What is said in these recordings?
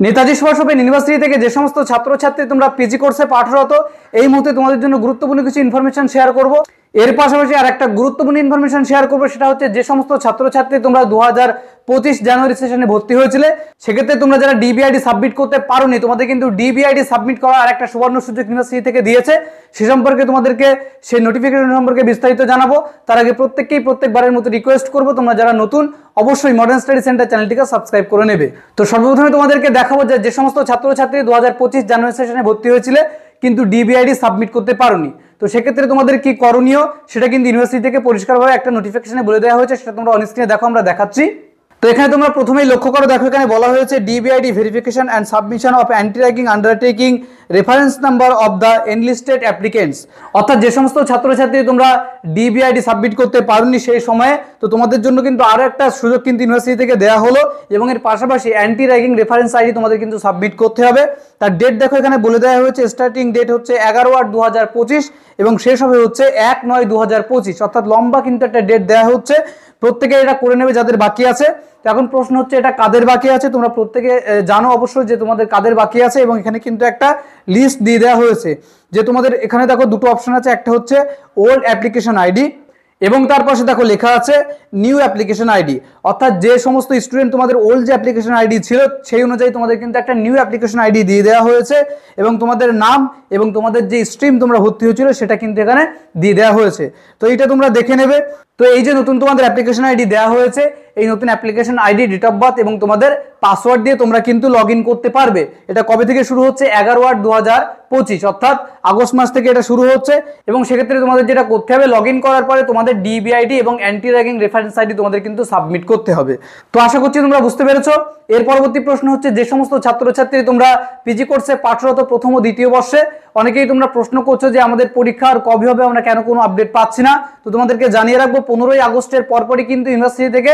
Netaji Subhash open university থেকে যে সমস্ত ছাত্রছাত্রী তোমরা পিজি কোর্সে পাঠরত, এই মুহূর্তে তোমাদের জন্য গুরুত্বপূর্ণ কিছু ইনফরমেশন শেয়ার করব। এর পাশাপাশি আর একটা গুরুত্বপূর্ণ ইনফরমেশন শেয়ার করবো, সেটা হচ্ছে যে সমস্ত ছাত্রছাত্রী তোমরা 2025 জানুয়ারি সেশনে ভর্তি হয়েছিলে, সেক্ষেত্রে তোমরা যারা ডিবিআইডি সাবমিট করতে পারোনি, তোমাদের কিন্তু ডিবিআইডি সাবমিট করার আর একটা সুবর্ণ সুযোগ ইউনিভার্সিটি থেকে দিয়েছে। সে সম্পর্কে তোমাদেরকে সেই নোটিফিকেশন সম্পর্কে বিস্তারিত জানাবো। তার আগে প্রত্যেকবারের মতো রিকোয়েস্ট করবো, তোমরা যারা নতুন অবশ্যই মডার্ন স্টাডি সেন্টার চ্যানেলটিকে সাবস্ক্রাইব করে নেবে। তো সর্বপ্রথমে তোমাদেরকে দেখাবো যে সমস্ত ছাত্রছাত্রী 2025 জানুয়ারি সেশনে ভর্তি হয়েছিলে কিন্তু ডিবিআইডি সাবমিট করতে পারোনি, তো সেক্ষেত্রে তোমাদের কি করণীয় সেটা কিন্তু ইউনিভার্সিটি থেকে পরিষ্কারভাবে একটা নোটিফিকেশনে বলে দেওয়া হয়েছে। সেটা তোমরা অন স্ক্রিনে দেখো, আমরা দেখাচ্ছি। তো এখানে তোমরা প্রথমেই লক্ষ্য করো, দেখো এখানে বলা হয়েছে DBID verification and submission of anti ragging undertaking reference number of the enlisted applicants. অর্থাৎ যে সমস্ত ছাত্রছাত্রী তোমরা ডিবিআইডি সাবমিট করতে পারোনি সেই সময়ে, তো তোমাদের জন্য কিন্তু আরো একটা সুযোগ কিন্তু ইউনিভার্সিটি থেকে দেওয়া হলো, এবং এর পাশাপাশি অ্যান্টি র্যাগিং রেফারেন্স আইডি তোমাদের কিন্তু সাবমিট করতে হবে। তার ডেট দেখো এখানে বলে দেওয়া হয়েছে, স্টার্টিং ডেট হচ্ছে 11/8/2025 এবং শেষ হবে হচ্ছে 1/9/2025, অর্থাৎ লম্বা কিন্তু একটা ডেট দেওয়া হচ্ছে। প্রত্যেকে এটা করে নেবে যাদের বাকি আছে। তো এখন প্রশ্ন হচ্ছে এটা কাদের বাকি আছে, তোমরা প্রত্যেকে জানো অবশ্যই যে তোমাদের কাদের বাকি আছে, এবং এখানে কিন্তু একটা লিস্ট দিয়ে দেওয়া হয়েছে যে তোমাদের এখানে দেখো দুটো অপশন আছে, একটা হচ্ছে ওল্ড অ্যাপ্লিকেশন আইডি এবং তার পাশে দেখো লেখা আছে নিউ অ্যাপ্লিকেশন আইডি। অর্থাৎ যে সমস্ত স্টুডেন্ট তোমাদের ওল্ড যে অ্যাপ্লিকেশন আইডি ছিল সেই অনুযায়ী তোমাদের কিন্তু একটা নিউ অ্যাপ্লিকেশন আইডি দিয়ে দেওয়া হয়েছে, এবং তোমাদের নাম এবং তোমাদের যে স্ট্রিম তোমরা ভর্তি হয়েছিল সেটা কিন্তু এখানে দিয়ে দেওয়া হয়েছে। তো এইটা তোমরা দেখে নেবে। তো এই যে নতুন তোমাদের অ্যাপ্লিকেশন আইডি দেওয়া হয়েছে, এই নতুন application ID, date of birth এবং তোমাদের পাসওয়ার্ড দিয়ে তোমরা কিন্তু লগ ইন করতে পারবে। এটা কবে থেকে শুরু হচ্ছে? 11/8/2025, অর্থাৎ আগস্ট মাস থেকে এটা শুরু হচ্ছে। এবং সেক্ষেত্রে তোমাদের যেটা করতে হবে, লগ ইন করার পরে তোমাদের ডিবিআইডি এবং অ্যান্টি র্যাগিং রেফারেন্স আইডি তোমাদের কিন্তু সাবমিট করতে হবে। তো আশা করছি তোমরা বুঝতে পেরেছো। এর পরবর্তী প্রশ্ন হচ্ছে, যে সমস্ত ছাত্রছাত্রী তোমরা পিজি কোর্সে পাঠরত প্রথম ও দ্বিতীয় বর্ষে, অনেকেই তোমরা প্রশ্ন করছো যে আমাদের পরীক্ষা আর কবে হবে, আমরা কেন কোনো আপডেট পাচ্ছি না। তো তোমাদেরকে জানিয়ে রাখবো, 15ই আগস্টের পরপরই কিন্তু ইউনিভার্সিটি থেকে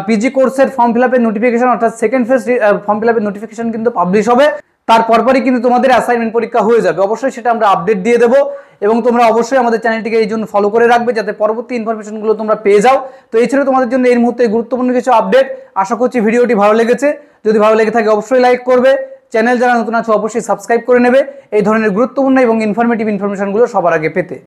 পিজি কোর্সের ফর্ম ফিল আপের নোটিফিকেশন, অর্থাৎ সেকেন্ড ফেজ ফর্ম ফিল আপের নোটিফিকেশন কিন্তু পাবলিশ হবে। তারপরই কিন্তু তোমাদের অ্যাসাইনমেন্ট পরীক্ষা হয়ে যাবে। অবশ্যই সেটা আমরা আপডেট দিয়ে দেবো, এবং তোমরা অবশ্যই আমাদের চ্যানেলটিকে এই জন্য ফলো করে রাখবে যাতে পরবর্তী ইনফরমেশনগুলো তোমরা পেয়ে যাও। তো এই ছিল তোমাদের জন্য এই মুহূর্তে গুরুত্বপূর্ণ কিছু আপডেট। আশা করছি ভিডিওটি ভালো লেগেছে। যদি ভালো লেগে থাকে অবশ্যই লাইক করবে, চ্যানেল যারা নতুন আছে অবশ্যই সাবস্ক্রাইব করে নেবে এই ধরনের গুরুত্বপূর্ণ এবং ইনফরমেটিভ ইনফরমেশনগুলো সবার আগে পেতে।